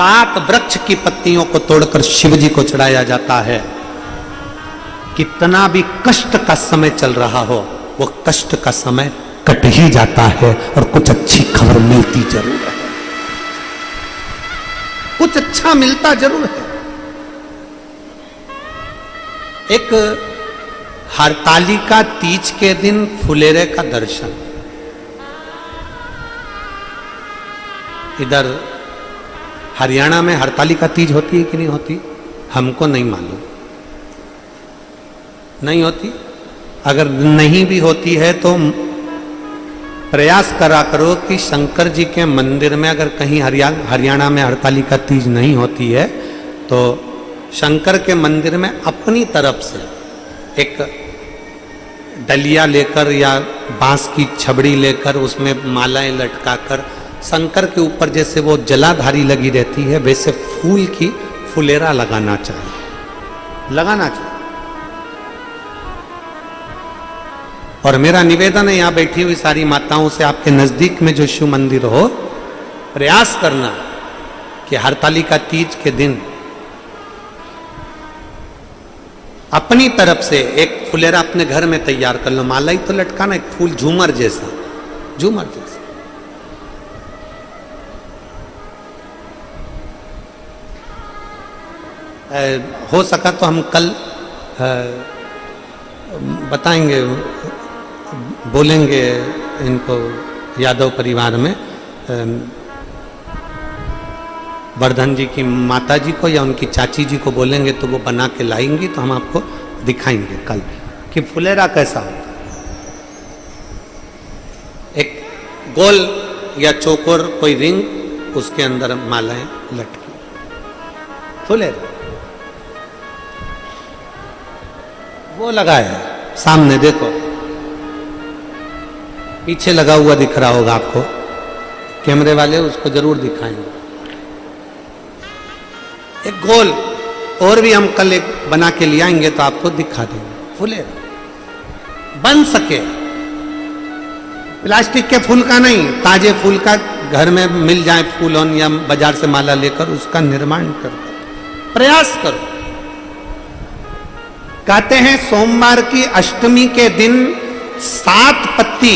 7 वृक्ष की पत्तियों को तोड़कर शिव जी को चढ़ाया जाता है। कितना भी कष्ट का समय चल रहा हो, वो कष्ट का समय कट ही जाता है और कुछ अच्छी खबर मिलती जरूर है, कुछ अच्छा मिलता जरूर है। एक हरतालिका तीज के दिन फुलेरे का दर्शन, इधर हरियाणा में हरतालिका तीज होती है कि नहीं होती, हमको नहीं मालूम, नहीं होती। अगर नहीं भी होती है तो प्रयास करा करो कि शंकर जी के मंदिर में अगर कहीं हरियाणा में हरतालिका तीज नहीं होती है तो शंकर के मंदिर में अपनी तरफ से एक डलिया लेकर या बांस की छबड़ी लेकर उसमें मालाएं लटकाकर शंकर के ऊपर जैसे वो जलाधारी लगी रहती है वैसे फूल की फुलेरा लगाना चाहिए, लगाना चाहिए। और मेरा निवेदन है यहां बैठी हुई सारी माताओं से, आपके नजदीक में जो शिव मंदिर हो, प्रयास करना कि हरतालिका तीज के दिन अपनी तरफ से एक फुलेरा अपने घर में तैयार कर लो। माला ही तो लटकाना, एक फूल झूमर जैसा, झूमर जैसा। हो सका तो हम कल बताएंगे, बोलेंगे इनको यादव परिवार में वर्धन जी की माता जी को या उनकी चाची जी को बोलेंगे तो वो बना के लाएंगी, तो हम आपको दिखाएंगे कल कि फुलेरा कैसा होता है। एक गोल या चौकोर कोई रिंग, उसके अंदर मालाएं लटकी, फुलेरा वो लगाया है। सामने देखो, पीछे लगा हुआ दिख रहा होगा आपको, कैमरे वाले उसको जरूर दिखाएंगे। एक गोल और भी हम कल एक बना के ले आएंगे तो आपको दिखा देंगे। फुलेरा बन सके, प्लास्टिक के फूल का नहीं, ताजे फूल का घर में मिल जाए फूलों या बाजार से माला लेकर उसका निर्माण करो, प्रयास करो। कहते हैं सोमवार की अष्टमी के दिन 7 पत्ती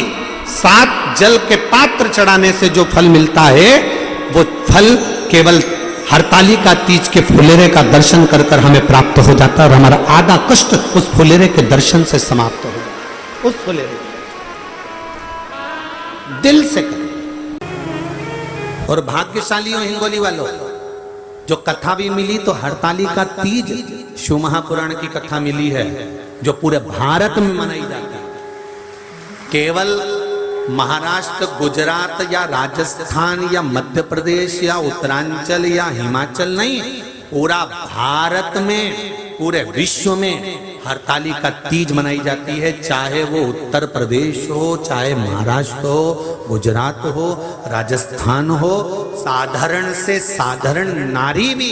7 जल के पात्र चढ़ाने से जो फल मिलता है वो फल केवल हरतालिका तीज के फुलेरे का दर्शन कर कर हमें प्राप्त हो जाता है और हमारा आधा कष्ट उस फुलेरे के दर्शन से समाप्त हो जाता। उस फुलेरे दिल से करें। और भाग्यशाली हो हिंगोली वालों, जो कथा भी मिली तो हरतालिका तीज शिव महापुराण की कथा मिली है जो पूरे भारत में मनाई जाती है। केवल महाराष्ट्र, गुजरात या राजस्थान या मध्य प्रदेश या उत्तरांचल या हिमाचल नहीं, पूरा भारत में, पूरे विश्व में हरतालिका तीज मनाई जाती है। चाहे वो उत्तर प्रदेश हो, चाहे महाराष्ट्र हो, गुजरात हो, राजस्थान हो, साधारण से साधारण नारी भी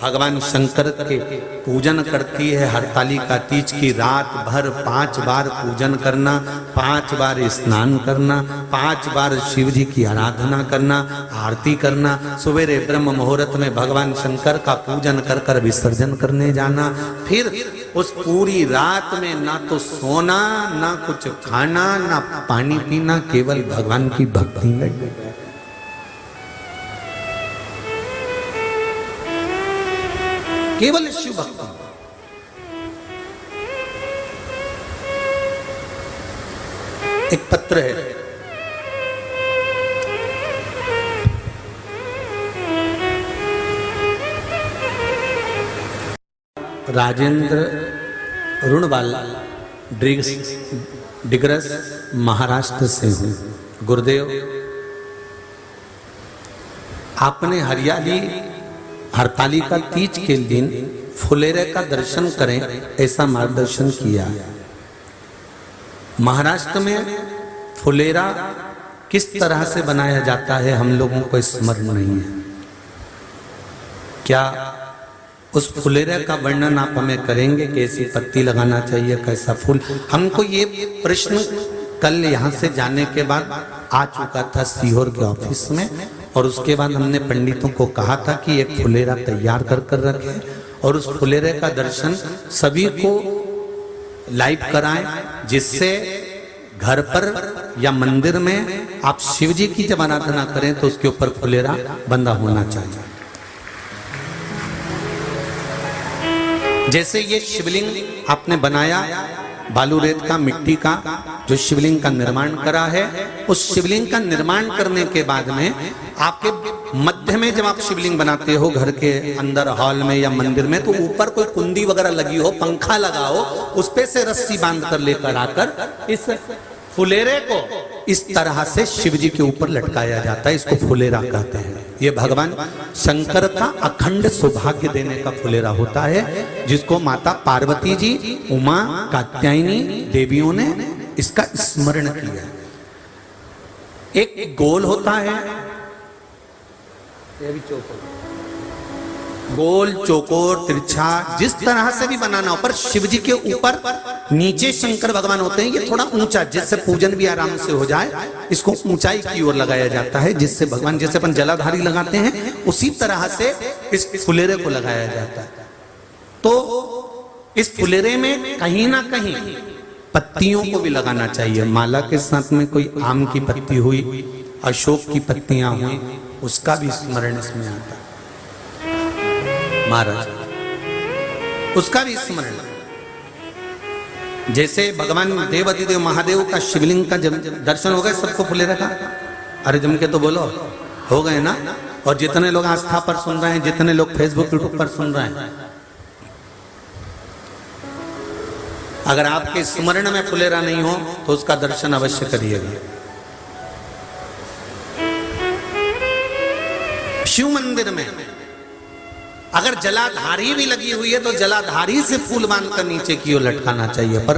भगवान शंकर के पूजन करती है। हरतालिका तीज की रात भर 5 बार पूजन करना, 5 बार स्नान करना, 5 बार शिव जी की आराधना करना, आरती करना, सवेरे ब्रह्म मुहूर्त में भगवान शंकर का पूजन कर कर विसर्जन करने जाना। फिर उस पूरी रात में ना तो सोना, ना कुछ खाना, ना पानी पीना, केवल भगवान की भक्ति में। केवल शिव भक्ति। एक पत्र है, राजेंद्र रुणवाल डिग्रस महाराष्ट्र से हूं। गुरुदेव, आपने हरियाली हरतालिका तीज के दिन फुलेरे का दर्शन करें ऐसा मार्गदर्शन किया। महाराष्ट्र में फुलेरा किस तरह से बनाया जाता है हम लोगों को स्मरण नहीं है। क्या उस फुलेरे का वर्णन आप हमें करेंगे? कैसी पत्ती लगाना चाहिए, कैसा फूल? हमको ये प्रश्न कल यहाँ से जाने के बाद आ चुका था सीहोर के ऑफिस में, और उसके बाद हमने पंडितों को कहा था कि एक फुलेरा तैयार कर कर रखें और उस फुलेरे का दर्शन सभी को लाइव कराएं, जिससे घर पर या मंदिर में आप शिव जी की जब आराधना करें तो उसके ऊपर फुलेरा बंधा होना चाहिए। जैसे ये शिवलिंग आपने बनाया बालू रेत का, मिट्टी का, जो शिवलिंग का निर्माण करा है, उस शिवलिंग का निर्माण करने के बाद में आपके मध्य में जब आप शिवलिंग बनाते हो घर के अंदर हॉल में या मंदिर में, तो ऊपर कोई कुंडी वगैरह लगी हो, पंखा लगा हो, उस पे से रस्सी बांध कर लेकर आकर इस फुलेरे को इस तरह से शिव जी के ऊपर लटकाया जाता है। इसको फुलेरा कहते हैं। ये भगवान शंकर का अखंड सौभाग्य देने का फुलेरा होता है, जिसको माता पार्वती जी, उमा, कात्यायनी देवियों ने इसका स्मरण किया। एक गोल होता है, ये भी चौकोर, गोल, चौकोर, तिरछा, जिस तरह से भी बनाना हो, पर शिव जी के ऊपर नीचे शंकर भगवान होते हैं। ये थोड़ा ऊंचा, जिससे पूजन भी आराम से हो जाए, इसको ऊंचाई की ओर लगाया जाता है, जिससे भगवान, जैसे अपन जलाधारी लगाते हैं, उसी तरह से इस फुलेरे को लगाया जाता है। तो इस फुलेरे में कहीं ना कहीं पत्तियों को भी लगाना चाहिए। माला के साथ में कोई आम की पत्ती हुई, अशोक की पत्तियां हुई, उसका भी स्मरण इसमें आता है महाराज, उसका भी स्मरण। जैसे भगवान देवाधिदेव महादेव का शिवलिंग का जब दर्शन हो गए सबको फुलेरा का, अरे जम के तो बोलो, हो गए ना। और जितने लोग आस्था पर सुन रहे हैं, जितने लोग फेसबुक यूट्यूब पर सुन रहे हैं, अगर आपके स्मरण में फुलेरा नहीं हो तो उसका दर्शन अवश्य करिएगा। शिव मंदिर में अगर जलाधारी भी लगी हुई है तो जलाधारी से फूल बांधकर नीचे की ओर लटकाना चाहिए, पर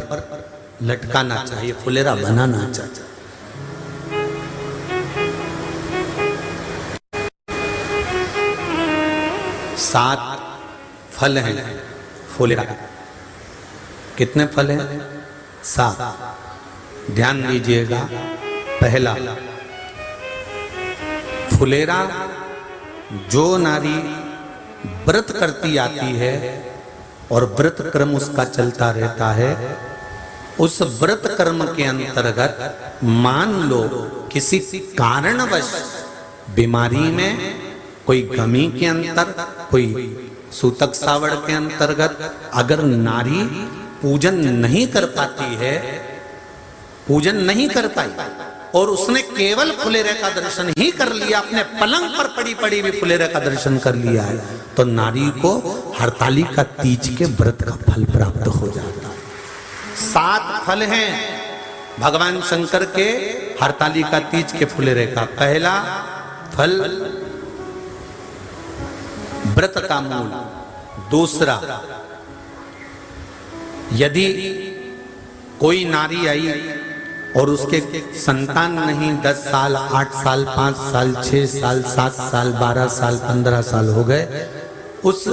लटकाना चाहिए, फुलेरा बनाना चाहिए। सात फल हैं फुलेरा। कितने फल हैं? 7। ध्यान दीजिएगा। पहला, फुलेरा जो नारी व्रत करती आती है और व्रत कर्म उसका चलता रहता है, उस व्रत कर्म के अंतर्गत मान लो किसी कारणवश बीमारी में, कोई गमी के अंतर, कोई सूतक सावड़ के अंतर्गत अगर नारी पूजन नहीं कर पाती है, पूजन नहीं कर पाई और उसने केवल फुलेरे का दर्शन ही कर लिया, अपने पलंग पर पड़ी पड़ी भी फुलेरे का दर्शन कर लिया है, तो नारी को हरतालिका तीज के व्रत का फल प्राप्त हो जाता है। 7 फल हैं भगवान शंकर के हरतालिका तीज के फुलेरे का। पहला फल व्रत का मूल। दूसरा, यदि कोई नारी आई और उसके संतान नहीं, 10 साल, 8 साल, 5 साल, 6 साल, 7 साल, 12 साल, 15 साल हो गए, उस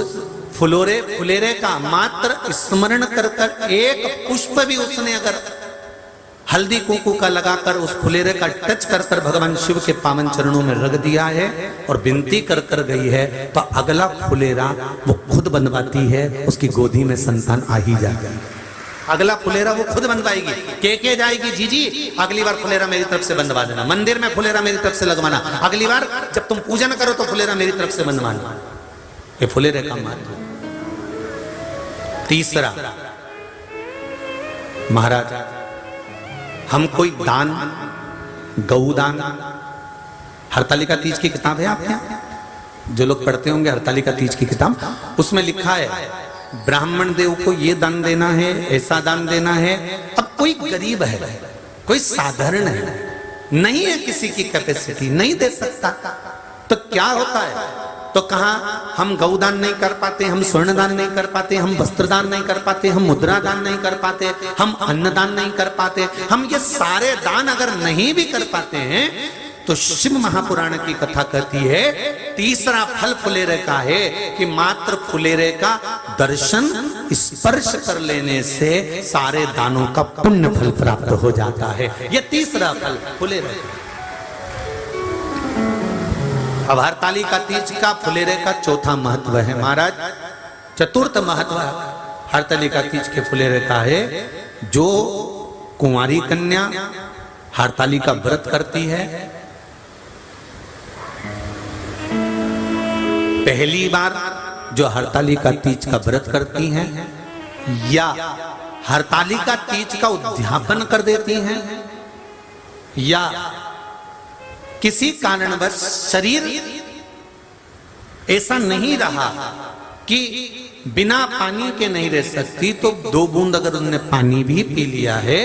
फुलेरे का मात्र स्मरण कर कर एक पुष्प भी उसने अगर हल्दी कुंकू का लगाकर उस फुलेरे का टच कर कर भगवान शिव के पावन चरणों में रख दिया है और विनती कर कर गई है, तो अगला फुलेरा वो खुद बनवाती है, उसकी गोदी में संतान आ ही जाएगा। अगला फुलेरा वो खुद बनवाएगी, के जाएगी, जी अगली बार फुलेरा मेरी तरफ से बनवा देना, मंदिर में फुलेरा मेरी तरफ से लगवाना, अगली बार जब तुम पूजन करो तो फुलेरा मेरी तरफ से बनवाना। ये फुलेरे का महत्व। तीसरा, महाराज हम कोई दान, गौदान, हरतालिका तीज की किताब है आपके यहाँ, जो लोग पढ़ते होंगे हरतालिका तीज की किताब, उसमें लिखा है ब्राह्मण देव को ये दान देना है, ऐसा दान देना है। अब कोई गरीब है, कोई साधारण है, नहीं है किसी की कैपेसिटी, नहीं दे सकता, तो क्या होता है? तो कहा हम गौदान नहीं कर पाते, हम स्वर्ण दान नहीं कर पाते, हम वस्त्र दान नहीं कर पाते, हम मुद्रा दान नहीं कर पाते, हम अन्न दान नहीं कर पाते। हम ये सारे दान अगर नहीं भी कर पाते हैं तो शिव महापुराण की कथा कहती है तीसरा फल फुलेरे का है कि मात्र फुलेरे का दर्शन स्पर्श कर लेने से सारे दानों का पुण्य फल प्राप्त हो जाता है। यह तीसरा फल फुलेरे। अब हरताली का तीज का फुलेरे का चौथा महत्व है महाराज। चतुर्थ महत्व हरताली का तीज के फुलेरे का है, जो कुंवारी कन्या हरताली का व्रत करती है, पहली बार जो हरताली का तीज का व्रत करती हैं या हरताली का तीज का उद्यापन कर देती हैं, या किसी कारणवश शरीर ऐसा नहीं रहा कि बिना पानी के नहीं रह सकती, तो 2 बूंद अगर उन्होंने पानी भी पी लिया है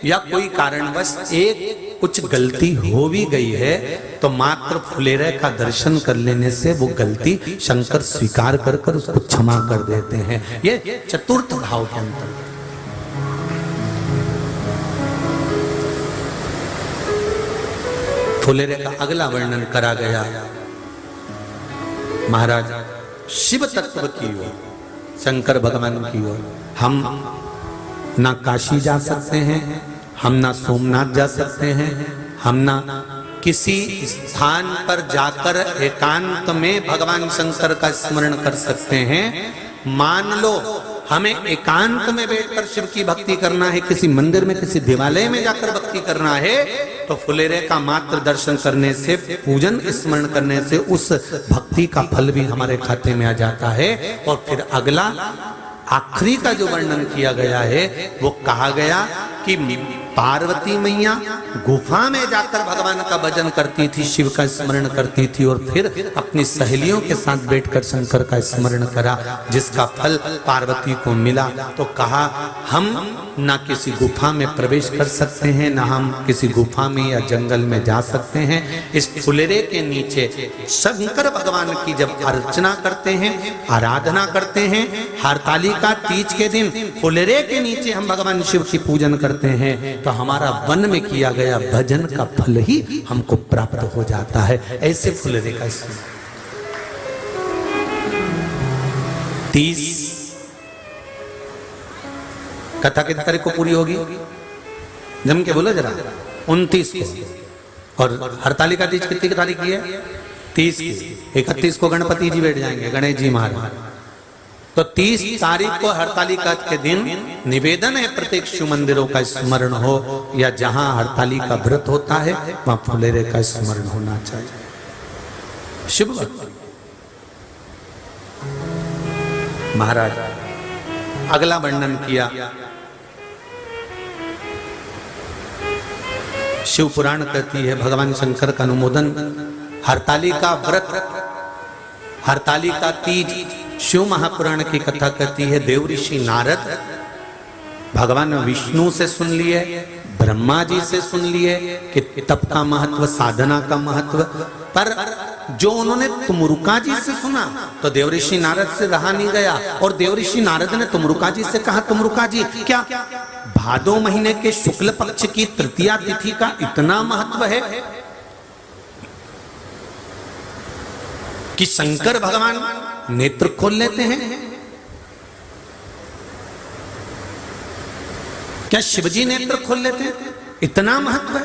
या कोई कारणवश एक कुछ गलती हो भी गई है, तो मात्र फुलेरे का दर्शन कर लेने से वो गलती शंकर स्वीकार कर कर उसको क्षमा कर देते हैं। ये चतुर्थ भाव के अंतर। फुलेरे का अगला वर्णन करा गया महाराज शिव तत्व की ओर, शंकर भगवान की ओर। हम ना काशी जा सकते हैं, हम ना सोमनाथ जा सकते हैं, हम ना किसी स्थान पर जाकर एकांत में भगवान शंकर का स्मरण कर सकते हैं। मान लो हमें एकांत में बैठकर शिव की भक्ति करना है, किसी मंदिर में किसी देवालय में जाकर भक्ति करना है, तो फुलेरे का मात्र दर्शन करने से, पूजन स्मरण करने से उस भक्ति का फल भी हमारे खाते में आ जाता है। और फिर अगला आखिरी का जो वर्णन किया गया है वो कहा गया कि पार्वती मैया गुफा में जाकर भगवान का भजन करती थी, शिव का स्मरण करती थी, और फिर अपनी सहेलियों के साथ बैठकर शंकर का स्मरण करा, जिसका फल पार्वती को मिला। तो कहा हम ना किसी गुफा में प्रवेश कर सकते हैं, ना हम किसी गुफा में या जंगल में जा सकते हैं। इस फुलेरे के नीचे शंकर भगवान की जब अर्चना करते हैं, आराधना करते हैं, हरताली का तीज के दिन फुलेरे के नीचे हम भगवान शिव की पूजन करते हैं, तो हमारा वन में किया गया भजन का फल ही हमको प्राप्त हो जाता है। ऐसे फुलेरे का तीज कथा कितनी तारीख को पूरी होगी? जम के बोलो जरा। 29 को। और हरताली का तीज कितनी तारीख की है? 30 की। 31 को गणपति जी बैठ जाएंगे, गणेश जी महाराज। तो 30 तारीख को हरतालिका के दिन निवेदन है प्रत्येक शिव मंदिरों का स्मरण हो, या जहां हरताली का व्रत होता है वहां फुलेरे का स्मरण होना चाहिए। शिव भक्ति महाराज अगला वर्णन किया। शिव पुराण कहती है, भगवान शंकर का अनुमोदन, हरताली का व्रत, हरताली का तीज शिव महापुराण की कथा कहती है। देव ऋषि नारद भगवान विष्णु से सुन लिए, ब्रह्मा जी से सुन लिए कि तप का महत्व, साधना का महत्व, पर जो उन्होंने तुमरुका जी से सुना तो देव ऋषि नारद से रहा नहीं गया, और देव ऋषि नारद ने तुमरुका जी से कहा, तुमरुका जी क्या भादो महीने के शुक्ल पक्ष की तृतीया तिथि का इतना महत्व है कि शंकर भगवान नेत्र खोल लेते हैं? क्या शिवजी नेत्र खोल लेते हैं? इतना महत्व है?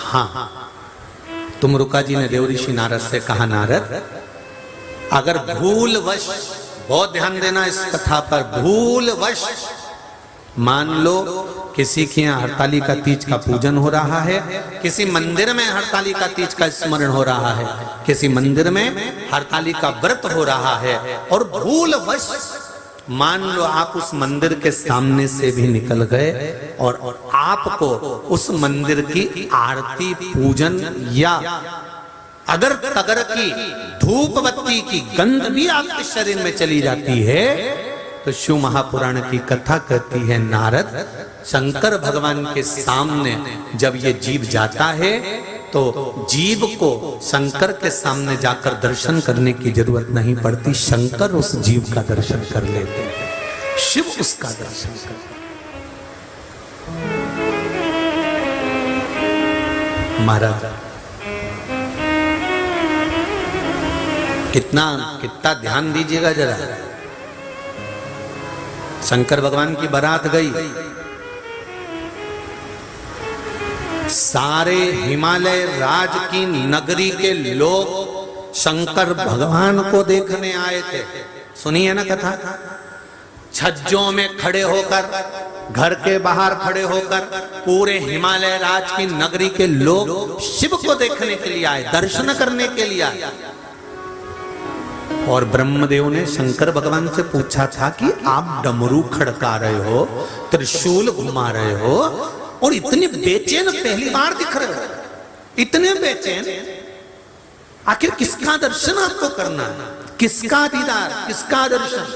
हाँ। तुमरुका जी ने देव ऋषि नारद से कहा, नारद अगर भूलवश, बहुत ध्यान देना इस कथा पर, भूलवश मान लो किसी के यहाँ हरताली का तीज का पूजन हो रहा है, किसी मंदिर में हरताली का तीज का स्मरण हो रहा है, किसी मंदिर में हरताली का व्रत हो रहा है, और भूलवश मान लो आप उस मंदिर के सामने से भी निकल गए और आपको उस मंदिर की आरती, पूजन या अगर तगर की धूप बत्ती की गंध भी आपके शरीर में चली जाती है, तो शिव महापुराण की कथा कहती है, नारद शंकर भगवान के सामने जब ये जीव जाता है तो जीव को शंकर के सामने जाकर दर्शन करने की जरूरत नहीं पड़ती, शंकर उस जीव का दर्शन कर लेते हैं, शिव उसका दर्शन करते। महाराज कितना ध्यान दीजिएगा जरा। शंकर भगवान की बारात गई, सारे हिमालय राज की नगरी के लोग शंकर भगवान को देखने आए थे। सुनिए ना कथा। छज्जों में खड़े होकर, घर के बाहर खड़े होकर पूरे हिमालय राज की नगरी के लोग शिव को देखने के लिए आए, दर्शन करने के लिए आए। और ब्रह्मदेव ने शंकर भगवान से पूछा था कि आप डमरू खड़का रहे हो, त्रिशूल घुमा रहे हो और इतने बेचैन पहली बार दिख रहे हो, इतने बेचैन, आखिर किसका दर्शन आपको करना है? किसका दीदार, किसका दर्शन?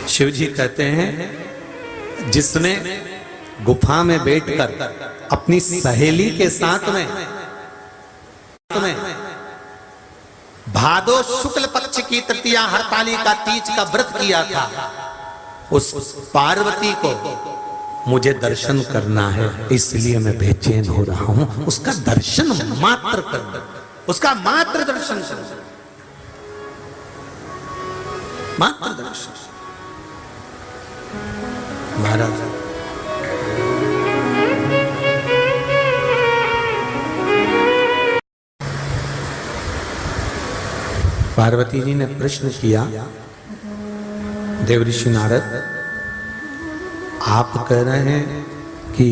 शिव जी कहते हैं जिसने गुफा में बैठकर अपनी सहेली के साथ में भादो शुक्ल पक्ष की तृतीया हरतालिका तीज का व्रत किया था, उस पार्वती को मुझे दर्शन करना है, इसलिए मैं बेचैन हो रहा हूं। उसका दर्शन मात्र करना, उसका मात्र दर्शन करना, मात्र दर्शन। महाराज पार्वती जी ने प्रश्न किया, देवऋषि नारद आप कह रहे हैं कि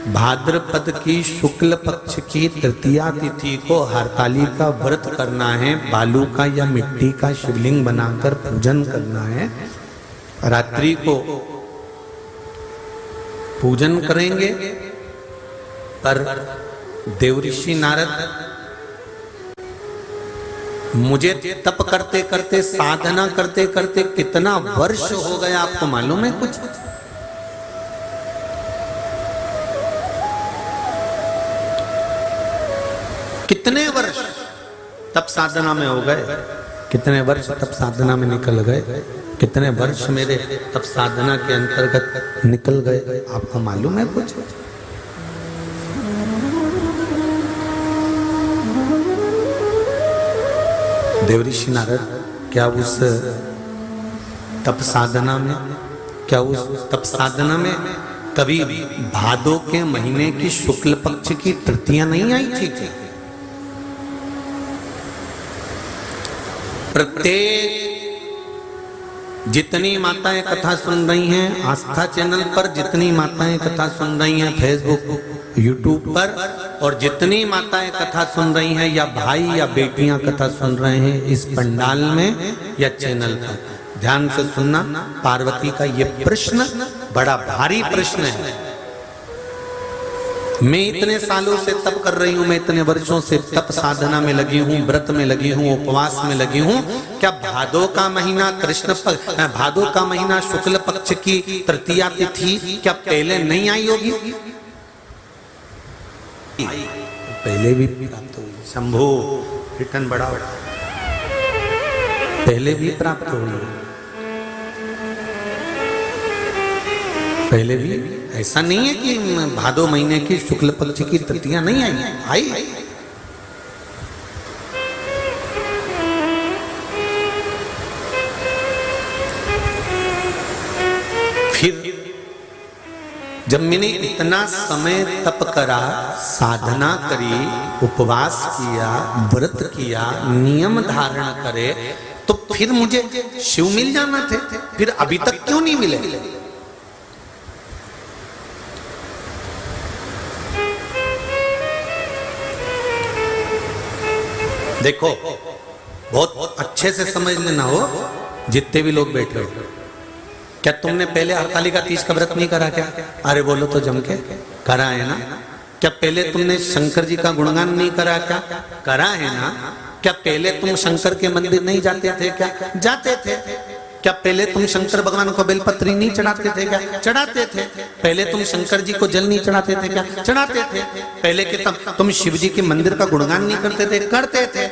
भाद्रपद की शुक्ल पक्ष की तृतीया तिथि को हरतालिका व्रत करना है, बालू का या मिट्टी का शिवलिंग बनाकर पूजन करना है, रात्रि को पूजन करेंगे। पर देवऋषि नारद मुझे तप करते करते, साधना करते करते कितना वर्ष हो गया आपको मालूम है कुछ? कितने वर्ष तप साधना में हो गए, कितने वर्ष तप साधना में निकल गए, कितने वर्ष मेरे तप साधना के अंतर्गत निकल गए, आपको मालूम है कुछ? देवऋषि नारद क्या उस तप साधना में, क्या उस तप साधना में कभी भादो के महीने की शुक्ल पक्ष की तृतीया नहीं आई थी? प्रत्येक जितनी माताएं कथा सुन रही हैं आस्था चैनल पर, जितनी माताएं कथा सुन रही हैं फेसबुक यूट्यूब पर, और जितनी माताएं कथा सुन रही हैं या भाई या बेटियां कथा सुन रहे हैं इस पंडाल में या चैनल पर, ध्यान से सुनना। पार्वती का ये प्रश्न बड़ा भारी प्रश्न है। मैं इतने सालों से तप कर रही हूं, मैं इतने वर्षों से तप साधना में लगी हूं, व्रत में लगी हूं, उपवास में लगी हूं। क्या भादो का महीना भादो का महीना शुक्ल पक्ष की तृतीया तिथि क्या पहले नहीं आई होगी? पहले भी प्राप्त हुई। शंभो रिटर्न बड़ा पहले भी प्राप्त हुई, पहले भी। ऐसा नहीं है कि भादो महीने की शुक्ल पक्ष की तृतीया नहीं आई। फिर जब मैंने इतना समय तप करा, साधना करी, उपवास किया, व्रत किया, नियम धारण करे, तो फिर मुझे शिव मिल जाना थे, फिर अभी तक क्यों नहीं मिले? देखो बहुत अच्छे से समझ लेना हो, जितने भी लोग बैठे हो, क्या तुमने पहले हरतालिका तीज का व्रत नहीं करा क्या? अरे बोलो तो जम के, करा है ना? क्या पहले तुमने शंकर जी का गुणगान नहीं करा क्या? करा है ना? क्या पहले तुम शंकर के मंदिर नहीं जाते थे क्या? जाते थे। क्या पहले तुम शंकर भगवान को बेलपत्री नहीं चढ़ाते थे क्या? चढ़ाते थे। पहले तुम शंकर जी को जल नहीं चढ़ाते थे क्या? चढ़ाते थे। पहले के तुम शिव जी के मंदिर का गुणगान नहीं करते थे? करते थे।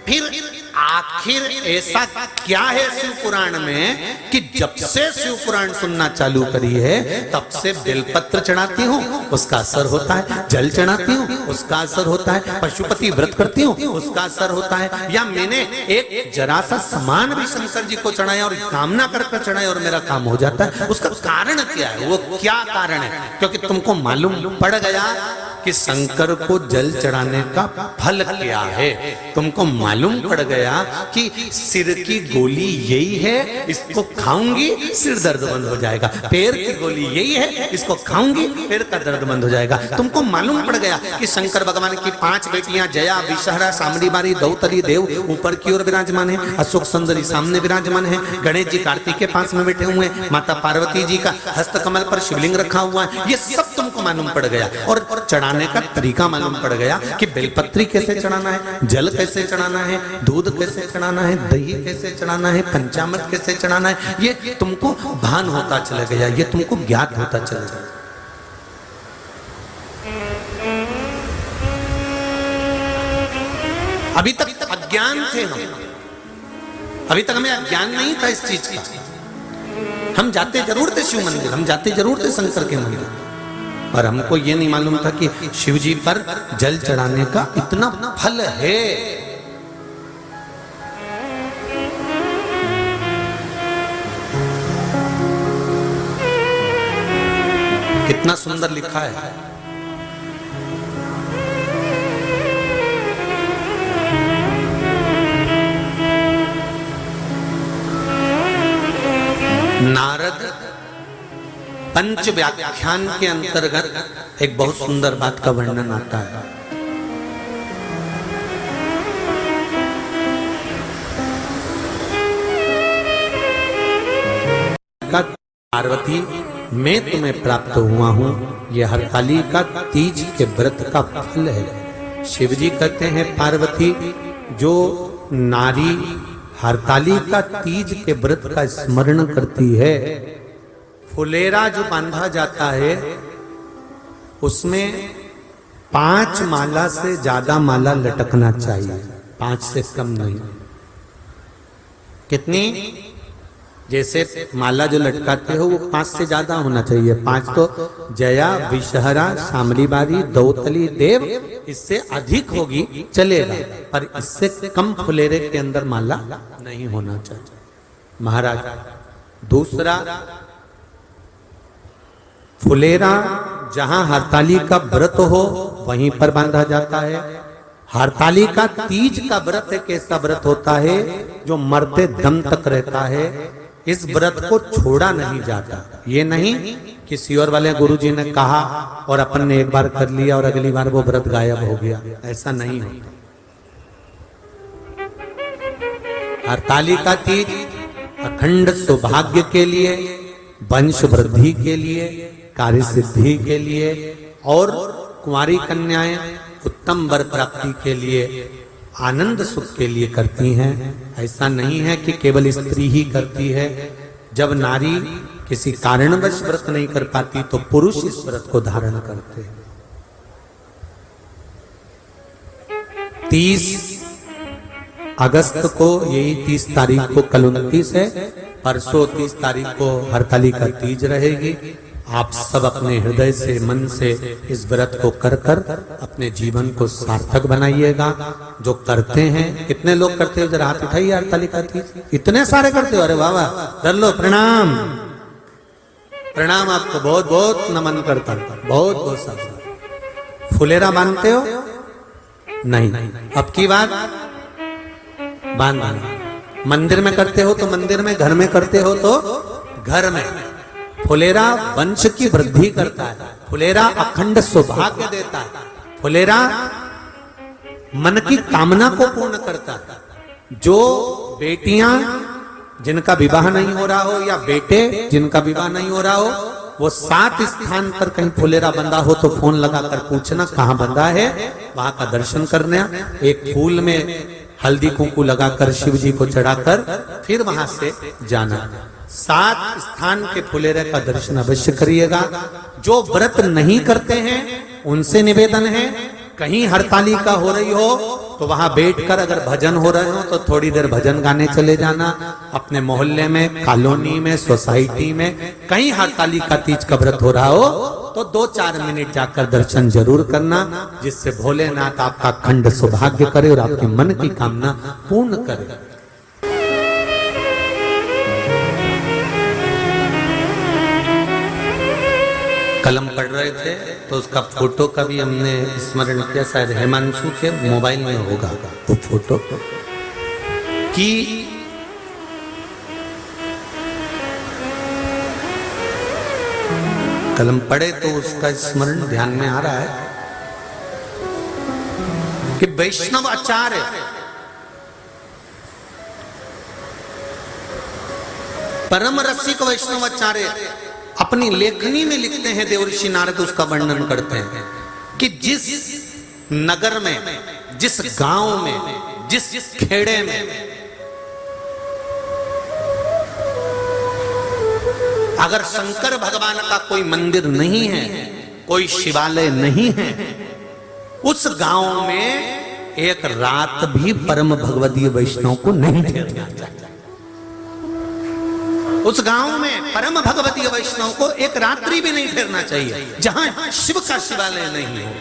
फिर आखिर ऐसा क्या है शिव पुराण में कि जब से शिव पुराण सुनना चालू करी है तब से बेलपत्र चढ़ाती हूँ उसका असर होता है, जल चढ़ाती हूँ उसका असर होता है, पशुपति व्रत करती हूँ उसका असर होता है, या मैंने एक जरा सा सामान भी शंकर जी को चढ़ाया और कामना कर चढ़ाया और मेरा काम हो जाता है। उसका कारण क्या है? वो क्या कारण है? क्योंकि तुमको मालूम पड़ गया कि शंकर को जल चढ़ाने का फल क्या है। तुमको मालूम पड़ गया कि सिर की गोली यही है, इसको खाऊंगी सिर दर्द बंद हो जाएगा, पैर की गोली यही है, इसको खाऊंगी पैर का दर्द बंद हो जाएगा। तुमको मालूम पड़ गया कि शंकर भगवान की 5 बेटियां जया, विषहरा, सामड़ी बारी, दौतली देव ऊपर की ओर विराजमान है, अशोक सुंदरी सामने विराजमान है, गणेश जी कार्तिक के पास में बैठे हुए हैं, माता पार्वती जी का हस्त कमल पर शिवलिंग रखा हुआ है। ये सब तुमको मालूम पड़ गया और चढ़ाने का तरीका मालूम पड़ गया कि बेलपत्री कैसे चढ़ाना है, जल कैसे चढ़ाना है, दूध कैसे चढ़ाना है, दही कैसे चढ़ाना है, पंचामृत कैसे चढ़ाना है। ये तुमको भान होता चला गया, ये तुमको ज्ञात होता चला गया। अभी तक अज्ञान थे हम, अभी तक हमें अज्ञान नहीं था इस चीज का। हम जाते जरूर थे शिव मंदिर, हम जाते जरूर थे शंकर के मंदिर, और हमको ये नहीं मालूम था कि शिव जी पर जल चढ़ाने का इतना फल है। कितना सुंदर लिखा है। नारद पंच व्याख्यान के अंतर्गत एक बहुत सुंदर बात का वर्णन आता है। पार्वती, मैं तुम्हें प्राप्त हुआ हूं, यह हरतालिका तीज के व्रत का फल है। शिव जी कहते हैं पार्वती, जो नारी हरतालिका तीज के व्रत का स्मरण करती है, फुलेरा जो बांधा जाता है उसमें 5 माला से ज्यादा माला लटकना चाहिए, 5 से कम नहीं। कितनी? जैसे माला जो लटकाते हो वो 5 से ज्यादा होना चाहिए। 5 तो जया, विषहरा, सामरी बारी, दौतली देव, इससे अधिक होगी चलेगा, पर इससे कम फुलेरे के अंदर माला नहीं होना चाहिए महाराज। दूसरा, फुलेरा जहां हरतालिका व्रत हो वहीं पर बांधा जाता है। हरतालिका तीज का व्रत एक ऐसा व्रत होता है जो मरते दम तक रहता है। इस व्रत को छोड़ा नहीं जाता। ये नहीं कि सियोर वाले गुरुजी ने कहा और अपन ने एक बार कर लिया और अगली बार वो व्रत गायब हो गया, ऐसा नहीं होता। हरतालिका तीज अखंड सौभाग्य के लिए, वंश वृद्धि के लिए, कार्य सिद्धि के लिए और कुंवारी कन्याएं उत्तम वर प्राप्ति के लिए, आनंद सुख के लिए करती हैं। ऐसा नहीं है कि केवल स्त्री ही करती है। जब नारी किसी कारणवश व्रत नहीं कर पाती तो पुरुष इस व्रत को धारण करते हैं। 30 अगस्त को, यही 30 तारीख को, कल 29 है, परसों 30 तारीख को हरतालिका तीज रहेगी। आप सब अपने हृदय से, मन से इस व्रत को कर कर अपने जीवन को सार्थक बनाइएगा। जो करते हैं, कितने लोग करते हो? जरा हाथ उठाइए। हरतालिका तीज इतने सारे करते हो? अरे वाह वाह, कर लो, प्रणाम प्रणाम, आपको बहुत बहुत नमन करता हूं, बहुत बहुत सारा। फुलेरा बांधते हो? नहीं, अब की बात बांधना। मंदिर में करते हो तो मंदिर में, घर में करते हो तो घर में। फुलेरा वंश की वृद्धि करता है, फुलेरा अखंड सौभाग्य देता है, फुलेरा मन की कामना को पूर्ण करता है। जो बेटियां जिनका विवाह नहीं हो रहा हो या बेटे जिनका विवाह नहीं हो रहा हो, वो 7 स्थान पर कहीं फुलेरा बंधा हो तो फोन लगाकर पूछना कहाँ बंधा है, वहां का दर्शन करना। एक फूल में हल्दी कुंकू लगाकर शिव जी को चढ़ाकर फिर वहां से जाना। 7 स्थान के फुलेरे का दर्शन अवश्य करिएगा। जो व्रत नहीं करते हैं उनसे निवेदन है कहीं हरतालिका हो रही हो तो वहां बैठकर अगर भजन हो रहे हो तो थोड़ी देर भजन गाने चले जाना। अपने मोहल्ले में, कॉलोनी में, सोसाइटी में कहीं हरतालिका तीज का व्रत हो रहा हो तो 2-4 मिनट जाकर दर्शन जरूर करना, जिससे भोलेनाथ आपका अखंड सौभाग्य करे और आपके मन की कामना पूर्ण करे। कलम पढ़ रहे थे तो उसका फोटो का भी हमने स्मरण किया, शायद हिमांशु के मोबाइल में होगा वो फोटो, कि कलम पढ़े तो उसका स्मरण ध्यान में आ रहा है कि वैष्णव आचार्य परम रसिक वैष्णव आचार्य अपनी लेखनी में लिखते हैं, देवर्षि नारद उसका वर्णन करते हैं कि जिस नगर में, जिस गांव में, जिस खेड़े में अगर शंकर भगवान का कोई मंदिर नहीं है, कोई शिवालय नहीं है, उस गांव में एक रात भी परम भगवदीय वैष्णव को नहीं ठहरना चाहिए। उस गांव में परम भगवतीय वैष्णव को एक रात्रि भी नहीं ठहरना चाहिए जहां शिव का शिवालय नहीं हो।